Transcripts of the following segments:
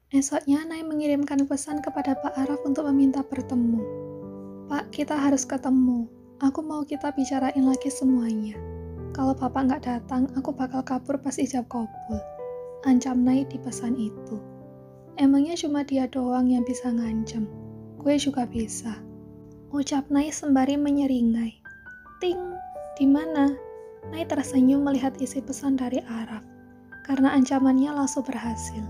Esoknya, Nai mengirimkan pesan kepada Pak Araf untuk meminta bertemu. Pak, kita harus ketemu. Aku mau kita bicarain lagi semuanya. Kalau Bapak nggak datang, aku bakal kabur pas ijab kabul. Ancam Nai di pesan itu. Emangnya cuma dia doang yang bisa ngancam? Gue juga bisa. Ucap Nai sembari menyeringai. Ting, di mana? Nai tersenyum melihat isi pesan dari Araf. Karena ancamannya langsung berhasil.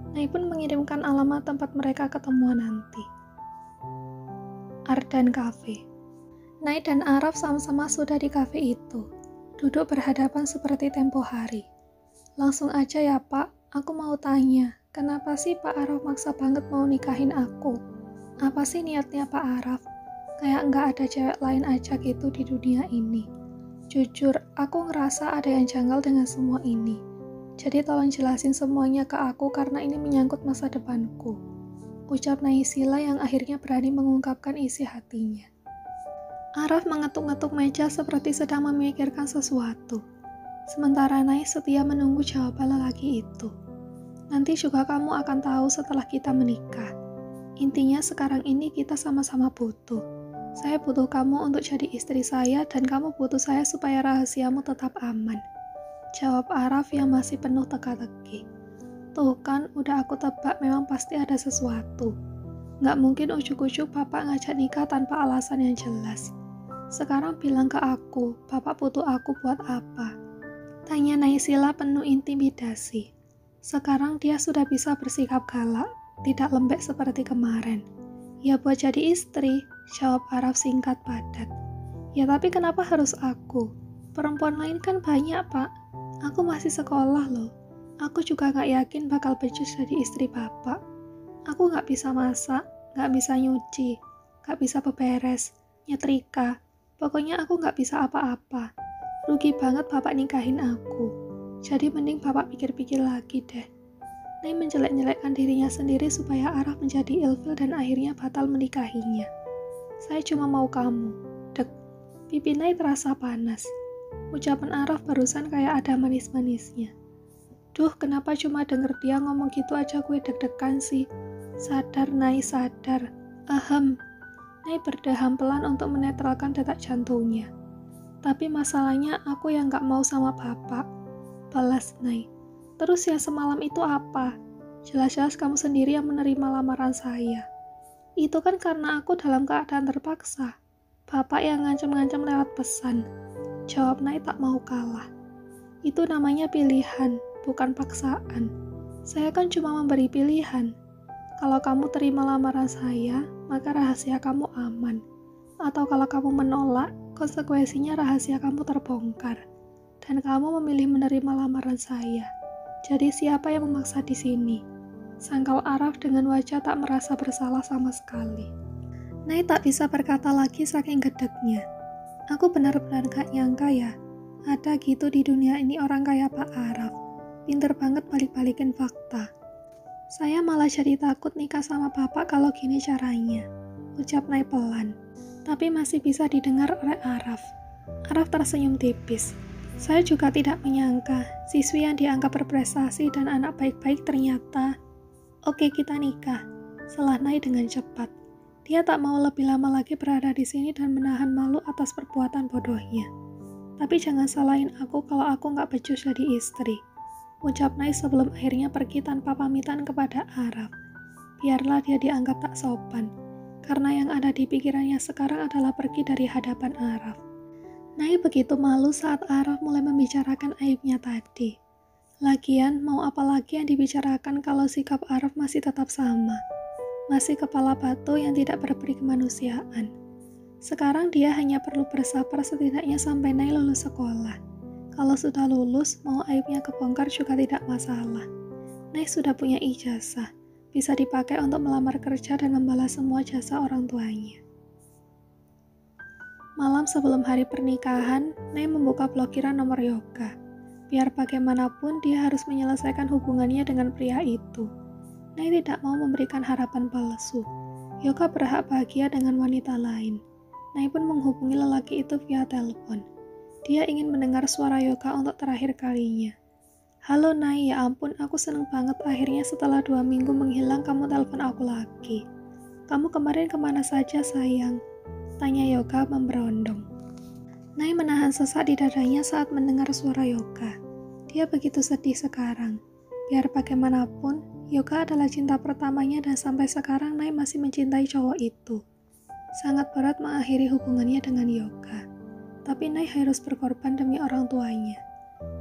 Nai pun mengirimkan alamat tempat mereka ketemuan nanti. Ardan Cafe. Nai dan Araf sama-sama sudah di kafe itu. Duduk berhadapan seperti tempo hari. Langsung aja ya Pak, aku mau tanya, kenapa sih Pak Araf maksa banget mau nikahin aku? Apa sih niatnya Pak Araf? Kayak nggak ada cewek lain aja gitu di dunia ini. Jujur, aku ngerasa ada yang janggal dengan semua ini. Jadi tolong jelasin semuanya ke aku karena ini menyangkut masa depanku. Ucap Naisila yang akhirnya berani mengungkapkan isi hatinya. Araf mengetuk-ngetuk meja seperti sedang memikirkan sesuatu. Sementara Nai setia menunggu jawaban lelaki itu. Nanti juga kamu akan tahu setelah kita menikah. Intinya sekarang ini kita sama-sama butuh. Saya butuh kamu untuk jadi istri saya dan kamu butuh saya supaya rahasiamu tetap aman. Jawab Araf yang masih penuh teka-teki. Tuh kan, udah aku tebak memang pasti ada sesuatu. Nggak mungkin ujuk-ujuk Bapak ngajak nikah tanpa alasan yang jelas. Sekarang bilang ke aku, Bapak butuh aku buat apa? Tanya Naisila penuh intimidasi. Sekarang dia sudah bisa bersikap galak, tidak lembek seperti kemarin. Ya buat jadi istri, jawab Araf singkat padat. Ya tapi kenapa harus aku? Perempuan lain kan banyak Pak. Aku masih sekolah loh. Aku juga gak yakin bakal becus jadi istri Bapak. Aku gak bisa masak, gak bisa nyuci, gak bisa beberes, nyetrika. Pokoknya aku gak bisa apa-apa. Rugi banget Bapak nikahin aku. Jadi mending Bapak pikir-pikir lagi deh. Nai menjelek-jelekkan dirinya sendiri supaya Araf menjadi ilfil dan akhirnya batal menikahinya. Saya cuma mau kamu. Dek, pipi Nai terasa panas. Ucapan Araf barusan kayak ada manis-manisnya. Duh, kenapa cuma denger dia ngomong gitu aja gue deg-degan sih. Sadar Nai, sadar. Ahem. Nai berdeham pelan untuk menetralkan detak jantungnya. Tapi masalahnya aku yang gak mau sama Bapak. Balas Nai. Terus yang semalam itu apa? Jelas-jelas kamu sendiri yang menerima lamaran saya. Itu kan karena aku dalam keadaan terpaksa. Bapak yang ngancam-ngancam lewat pesan. Jawab Nai tak mau kalah. Itu namanya pilihan, bukan paksaan. Saya kan cuma memberi pilihan. Kalau kamu terima lamaran saya, maka rahasia kamu aman. Atau kalau kamu menolak, konsekuensinya rahasia kamu terbongkar. Dan kamu memilih menerima lamaran saya. Jadi siapa yang memaksa di sini? Sangkal Araf dengan wajah tak merasa bersalah sama sekali. Nai tak bisa berkata lagi saking gedeknya. Aku benar-benar gak nyangka ya. Ada gitu di dunia ini orang kayak Pak Araf. Pinter banget balik-balikin fakta. Saya malah jadi takut nikah sama Bapak kalau gini caranya. Ucap Nai pelan. Tapi masih bisa didengar oleh Araf. Araf tersenyum tipis. Saya juga tidak menyangka siswi yang dianggap berprestasi dan anak baik-baik ternyata. Oke, kita nikah. Selah Nai dengan cepat. Dia tak mau lebih lama lagi berada di sini dan menahan malu atas perbuatan bodohnya. Tapi jangan salahin aku kalau aku gak becus jadi istri. Ucap Nai sebelum akhirnya pergi tanpa pamitan kepada Araf. Biarlah dia dianggap tak sopan. Karena yang ada di pikirannya sekarang adalah pergi dari hadapan Araf. Nai begitu malu saat Araf mulai membicarakan aibnya tadi. Lagian, mau apa lagi yang dibicarakan kalau sikap Araf masih tetap sama. Masih kepala batu yang tidak berberi kemanusiaan. Sekarang dia hanya perlu bersabar setidaknya sampai Nai lulus sekolah. Kalau sudah lulus, mau aibnya kebongkar juga tidak masalah. Nai sudah punya ijazah, bisa dipakai untuk melamar kerja dan membalas semua jasa orang tuanya. Malam sebelum hari pernikahan, Nai membuka blokiran nomor yoga. Biar bagaimanapun dia harus menyelesaikan hubungannya dengan pria itu. Nai tidak mau memberikan harapan palsu. Yoga berhak bahagia dengan wanita lain. Nai pun menghubungi lelaki itu via telepon. Dia ingin mendengar suara Yoga untuk terakhir kalinya. Halo Nay, ya ampun aku seneng banget akhirnya setelah 2 minggu menghilang kamu telepon aku lagi. Kamu kemarin kemana saja sayang? Tanya Yoga memberondong. Nay menahan sesak di dadanya saat mendengar suara Yoga. Dia begitu sedih sekarang. Biar bagaimanapun, Yoga adalah cinta pertamanya dan sampai sekarang Nay masih mencintai cowok itu. Sangat berat mengakhiri hubungannya dengan Yoga. Tapi Nay harus berkorban demi orang tuanya.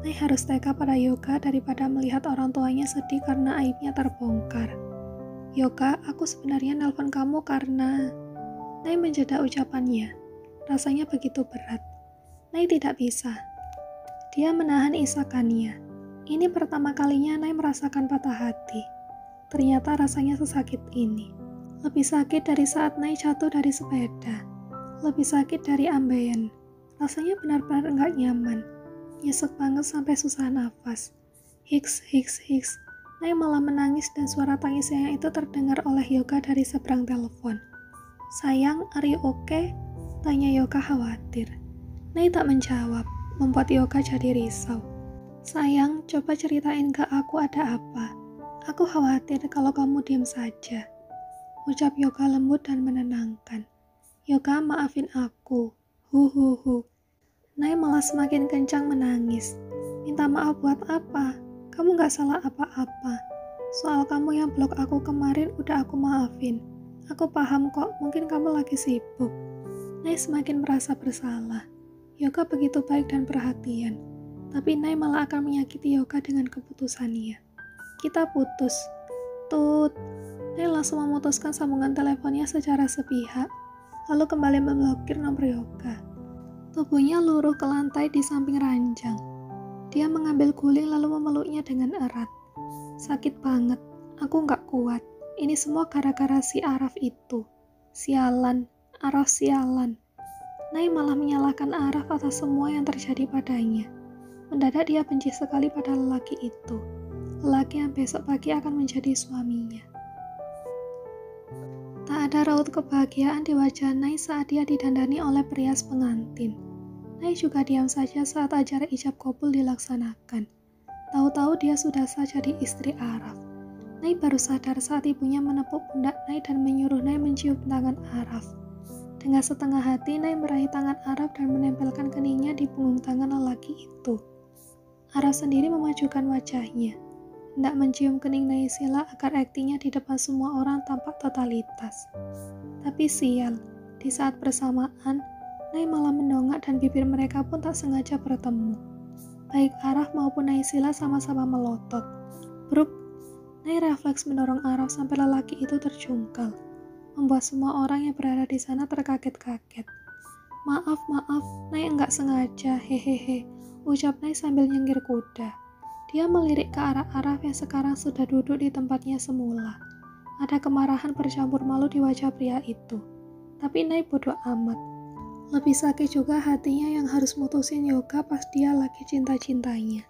Nay harus tega pada Yoga daripada melihat orang tuanya sedih karena aibnya terbongkar. Yoga, aku sebenarnya nelpon kamu karena... Nay menjeda ucapannya. Rasanya begitu berat. Nay tidak bisa. Dia menahan isakannya. Ini pertama kalinya Nay merasakan patah hati. Ternyata rasanya sesakit ini. Lebih sakit dari saat Nay jatuh dari sepeda. Lebih sakit dari ambeien. Rasanya benar-benar enggak nyaman. Nyesek banget sampai susah nafas. Hiks, hiks, hiks. Nay malah menangis dan suara tangisnya itu terdengar oleh Yoga dari seberang telepon. Sayang, are you okay? Tanya Yoga khawatir. Nay tak menjawab, membuat Yoga jadi risau. Sayang, coba ceritain ke aku ada apa. Aku khawatir kalau kamu diam saja. Ucap Yoga lembut dan menenangkan. Yoga, maafin aku. Hu. Nay malah semakin kencang menangis. Minta maaf buat apa? Kamu gak salah apa-apa. Soal kamu yang blok aku kemarin udah aku maafin. Aku paham kok, mungkin kamu lagi sibuk. Nay semakin merasa bersalah. Yoga begitu baik dan perhatian. Tapi Nay malah akan menyakiti Yoga dengan keputusannya. Kita putus. Tut. Nay langsung memutuskan sambungan teleponnya secara sepihak. Lalu kembali memblokir nomor Yoga. Tubuhnya luruh ke lantai di samping ranjang. Dia mengambil guling lalu memeluknya dengan erat. Sakit banget, aku gak kuat. Ini semua gara-gara si Araf itu. Sialan, Araf sialan. Nay malah menyalahkan Araf atas semua yang terjadi padanya. Mendadak dia benci sekali pada lelaki itu. Lelaki yang besok pagi akan menjadi suaminya. Tak ada raut kebahagiaan di wajah Nay saat dia didandani oleh perias pengantin. Nay juga diam saja saat acara ijab kabul dilaksanakan. Tahu-tahu dia sudah sah jadi istri Araf. Nay baru sadar saat ibunya menepuk pundak Nay dan menyuruh Nay mencium tangan Araf. Dengan setengah hati, Nay meraih tangan Araf dan menempelkan keningnya di punggung tangan lelaki itu. Araf sendiri memajukan wajahnya. Hendak mencium kening Naysila agar aktingnya di depan semua orang tampak totalitas. Tapi sial, di saat bersamaan, Nay malah mendongak dan bibir mereka pun tak sengaja bertemu. Baik Araf maupun Naysila sama-sama melotot. Bruk, Nay refleks mendorong Araf sampai lelaki itu terjungkal, membuat semua orang yang berada di sana terkaget-kaget. Maaf, Nay enggak sengaja, hehehe, ucap Nay sambil nyengir kuda. Dia melirik ke arah Araf yang sekarang sudah duduk di tempatnya semula. Ada kemarahan bercampur malu di wajah pria itu. Tapi Nay bodoh amat. Lebih sakit juga hatinya yang harus mutusin Yoga pas dia lagi cinta-cintanya.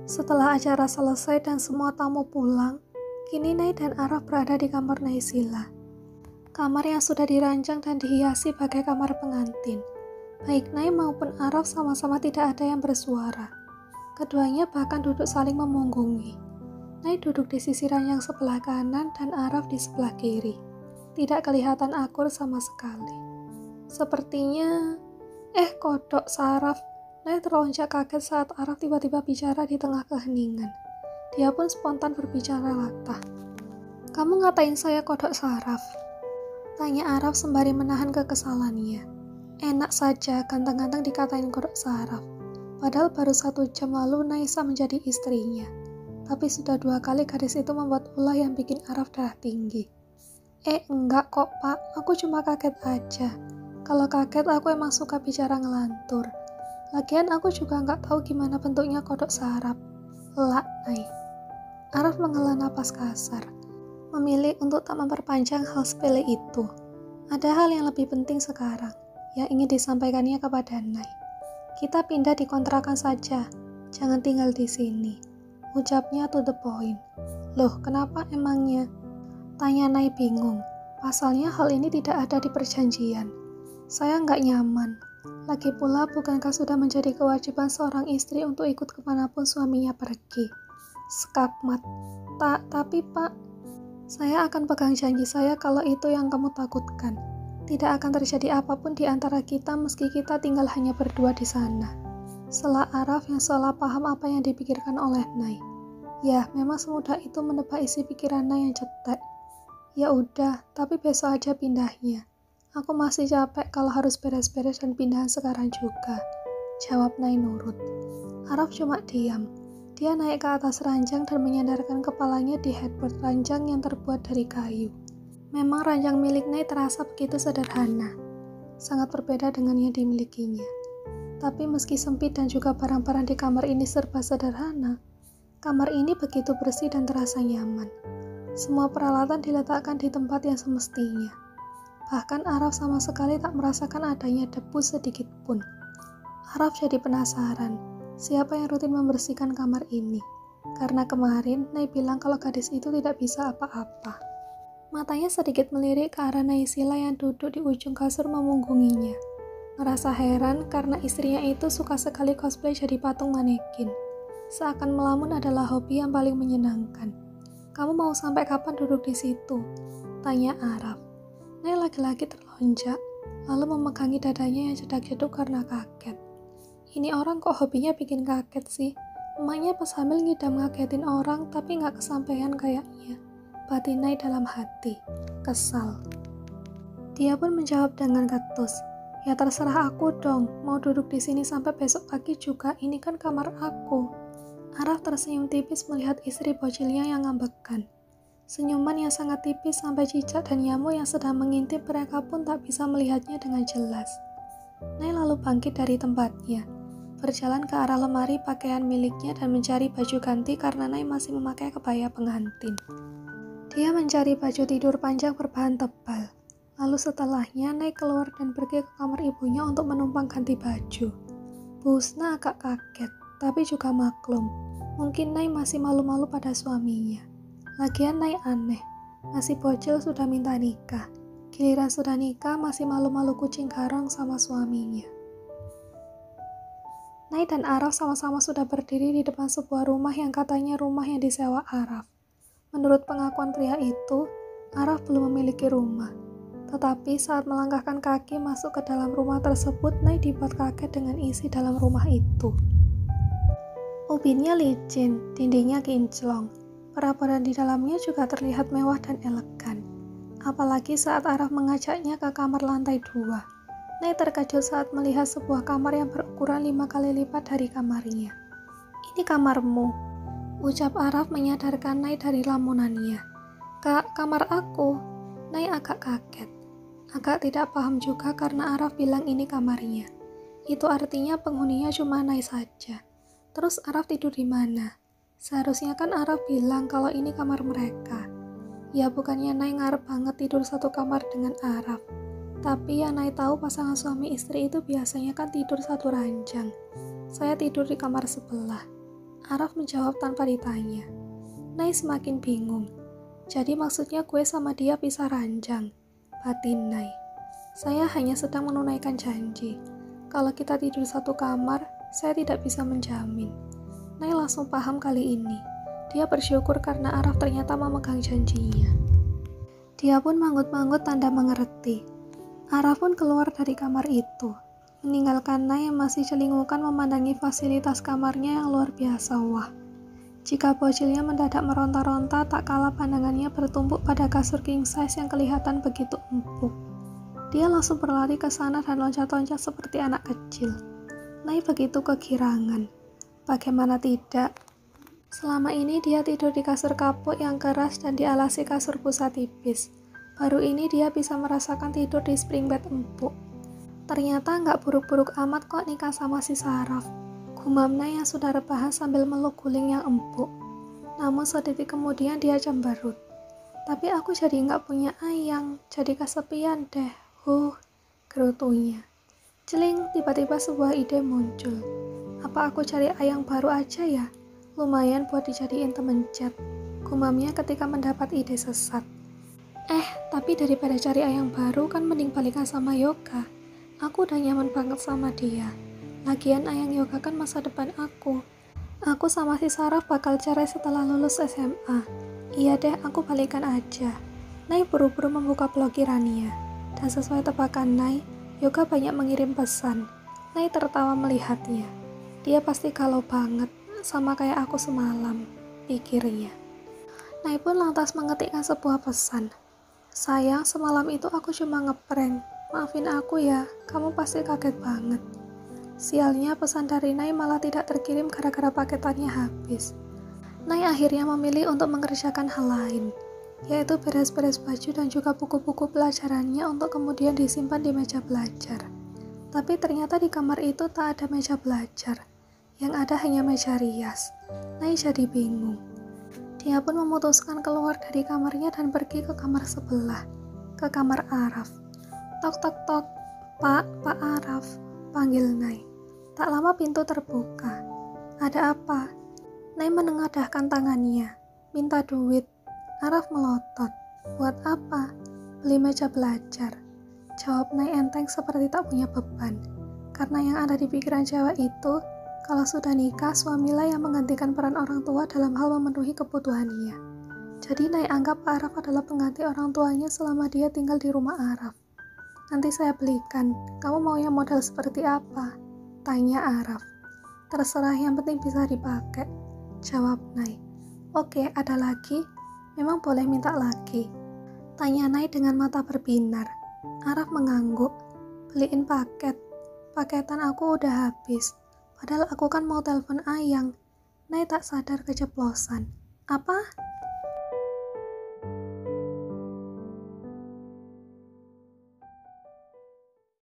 Setelah acara selesai dan semua tamu pulang, kini Nay dan Araf berada di kamar Naysila. Kamar yang sudah dirancang dan dihiasi bagai kamar pengantin. Baik Nay maupun Araf sama-sama tidak ada yang bersuara. Keduanya bahkan duduk saling memunggungi. Nay duduk di sisi ranjang sebelah kanan dan Araf di sebelah kiri. Tidak kelihatan akur sama sekali. Sepertinya... kodok saraf. Nay terlonjak kaget saat Araf tiba-tiba bicara di tengah keheningan. Dia pun spontan berbicara latah. Kamu ngatain saya kodok saraf? Tanya Araf sembari menahan kekesalannya. Enak saja ganteng-ganteng dikatain kodok saraf. Padahal baru 1 jam lalu Naisa menjadi istrinya. Tapi sudah 2 kali gadis itu membuat ulah yang bikin Araf darah tinggi. Enggak kok pak, aku cuma kaget aja. Kalau kaget aku emang suka bicara ngelantur. Lagian aku juga nggak tahu gimana bentuknya kodok saraf. Lak, Nay. Araf menghela napas kasar. Memilih untuk tak memperpanjang hal sepele itu. Ada hal yang lebih penting sekarang, yang ingin disampaikannya kepada Nay. Kita pindah di kontrakan saja. Jangan tinggal di sini. Ucapnya to the point. Loh, kenapa emangnya? Tanya Nay bingung. Pasalnya hal ini tidak ada di perjanjian. Saya nggak nyaman. Lagi pula, bukankah sudah menjadi kewajiban seorang istri untuk ikut kemanapun suaminya pergi? Skakmat. Tapi Pak, saya akan pegang janji saya kalau itu yang kamu takutkan. Tidak akan terjadi apapun di antara kita meski kita tinggal hanya berdua di sana. Sela Araf yang seolah paham apa yang dipikirkan oleh Nay. Ya, memang semudah itu menebak isi pikiran Nay yang cetek. Ya udah, tapi besok aja pindahnya. Aku masih capek kalau harus beres-beres dan pindahan sekarang juga. Jawab Nay nurut. Araf cuma diam. Dia naik ke atas ranjang dan menyandarkan kepalanya di headboard ranjang yang terbuat dari kayu. Memang ranjang milik Nay terasa begitu sederhana. Sangat berbeda dengan yang dimilikinya. Tapi meski sempit dan juga barang-barang di kamar ini serba sederhana, kamar ini begitu bersih dan terasa nyaman. Semua peralatan diletakkan di tempat yang semestinya. Bahkan Araf sama sekali tak merasakan adanya debu sedikit pun. Araf jadi penasaran, siapa yang rutin membersihkan kamar ini? Karena kemarin Nay bilang kalau gadis itu tidak bisa apa-apa. Matanya sedikit melirik ke arah Naysila yang duduk di ujung kasur memunggunginya. Ngerasa heran karena istrinya itu suka sekali cosplay jadi patung manekin. Seakan melamun adalah hobi yang paling menyenangkan. Kamu mau sampai kapan duduk di situ? Tanya Araf. Nay lagi-lagi terlonjak, lalu memegangi dadanya yang jedak-jeduk karena kaget. Ini orang kok hobinya bikin kaget sih? Emangnya pas hamil ngidam ngagetin orang tapi nggak kesampaian kayaknya. Batin Nay dalam hati, kesal. Dia pun menjawab dengan ketus. Ya terserah aku dong, mau duduk di sini sampai besok pagi juga, ini kan kamar aku. Araf tersenyum tipis melihat istri bocilnya yang ngambekan. Senyuman yang sangat tipis sampai cicak dan nyamuk yang sedang mengintip mereka pun tak bisa melihatnya dengan jelas. Nay lalu bangkit dari tempatnya, berjalan ke arah lemari pakaian miliknya dan mencari baju ganti karena Nay masih memakai kebaya pengantin. Dia mencari baju tidur panjang berbahan tebal. Lalu setelahnya Nay keluar dan pergi ke kamar ibunya untuk menumpang ganti baju. Bu Husna agak kaget, tapi juga maklum. Mungkin Nay masih malu-malu pada suaminya. Lagian Nay aneh, masih bocil sudah minta nikah. Giliran sudah nikah masih malu-malu kucing garong sama suaminya. Nay dan Araf sama-sama sudah berdiri di depan sebuah rumah yang katanya rumah yang disewa Araf. Menurut pengakuan pria itu, Araf belum memiliki rumah. Tetapi saat melangkahkan kaki masuk ke dalam rumah tersebut, Nay dibuat kaget dengan isi dalam rumah itu. Ubinnya licin, dindingnya kinclong. Perabotan di dalamnya juga terlihat mewah dan elegan. Apalagi saat Araf mengajaknya ke kamar lantai 2. Nay terkejut saat melihat sebuah kamar yang berukuran 5 kali lipat dari kamarnya. Ini kamarmu, ucap Araf menyadarkan Nay dari lamunannya. Kak, kamar aku. Nay agak kaget. Agak tidak paham juga karena Araf bilang ini kamarnya. Itu artinya penghuninya cuma Nay saja. Terus Araf tidur di mana? Seharusnya kan Araf bilang kalau ini kamar mereka. Ya bukannya Nay ngarep banget tidur satu kamar dengan Araf. Tapi yang Nay tahu pasangan suami istri itu biasanya kan tidur satu ranjang. Saya tidur di kamar sebelah. Araf menjawab tanpa ditanya. Nay semakin bingung. Jadi maksudnya gue sama dia pisah ranjang. Batin Nay. Saya hanya sedang menunaikan janji. Kalau kita tidur satu kamar, saya tidak bisa menjamin. Nay langsung paham kali ini. Dia bersyukur karena Araf ternyata memegang janjinya. Dia pun manggut-manggut tanda mengerti. Araf pun keluar dari kamar itu, meninggalkan Nay yang masih celingukan memandangi fasilitas kamarnya yang luar biasa wah. Jika bocilnya mendadak meronta-ronta, tak kalah pandangannya bertumpuk pada kasur king size yang kelihatan begitu empuk. Dia langsung berlari ke sana dan loncat-loncat seperti anak kecil. Nay begitu kegirangan. Bagaimana tidak? Selama ini dia tidur di kasur kapuk yang keras dan dialasi kasur busa tipis. Baru ini dia bisa merasakan tidur di spring bed empuk. Ternyata nggak buruk-buruk amat kok nikah sama si Saraf. Gumam Nay yang sudah rebahan sambil meluk guling yang empuk. Namun sedetik kemudian dia cemberut. Tapi aku jadi nggak punya ayang, jadi kesepian deh. Gerutunya. Celing, tiba-tiba sebuah ide muncul. Apa aku cari ayang baru aja ya? Lumayan buat dijadiin temen chat, gumamnya ketika mendapat ide sesat. Tapi daripada cari ayang baru kan mending balikan sama Yoga. Aku udah nyaman banget sama dia. Lagian ayang Yoga kan masa depan aku. Aku sama si Saraf bakal cerai setelah lulus SMA. Iya deh, aku balikan aja. Nai buru-buru membuka blokirannya. Dan sesuai tebakan Nai, Yoga banyak mengirim pesan. Nai tertawa melihatnya. Dia pasti galau banget, sama kayak aku semalam, pikirnya. Nai pun lantas mengetikkan sebuah pesan. Sayang, semalam itu aku cuma ngeprank. Maafin aku ya, kamu pasti kaget banget. Sialnya pesan dari Nai malah tidak terkirim gara-gara paketannya habis. Nai akhirnya memilih untuk mengerjakan hal lain, yaitu beres-beres baju dan juga buku-buku pelajarannya untuk kemudian disimpan di meja belajar. Tapi ternyata di kamar itu tak ada meja belajar, yang ada hanya meja rias. Nai jadi bingung. Dia pun memutuskan keluar dari kamarnya dan pergi ke kamar sebelah, ke kamar Araf. Tok tok tok, Pak Araf, panggil Nai. Tak lama pintu terbuka. Ada apa? Nai menengadahkan tangannya, minta duit. Araf melotot. Buat apa? Beli meja belajar. Jawab Nai enteng seperti tak punya beban. Karena yang ada di pikiran cewek itu, kalau sudah nikah, suamilah yang menggantikan peran orang tua dalam hal memenuhi kebutuhannya. Jadi Nai anggap Pak Araf adalah pengganti orang tuanya selama dia tinggal di rumah Araf. Nanti saya belikan, kamu mau yang model seperti apa? Tanya Araf. Terserah, yang penting bisa dipakai, jawab Nai. Oke, ada lagi? Memang boleh minta lagi? Tanya Nai dengan mata berbinar. Araf mengangguk. Beliin paket. Paketan aku udah habis. Padahal aku kan mau telepon ayang. Nai tak sadar keceplosan. Apa?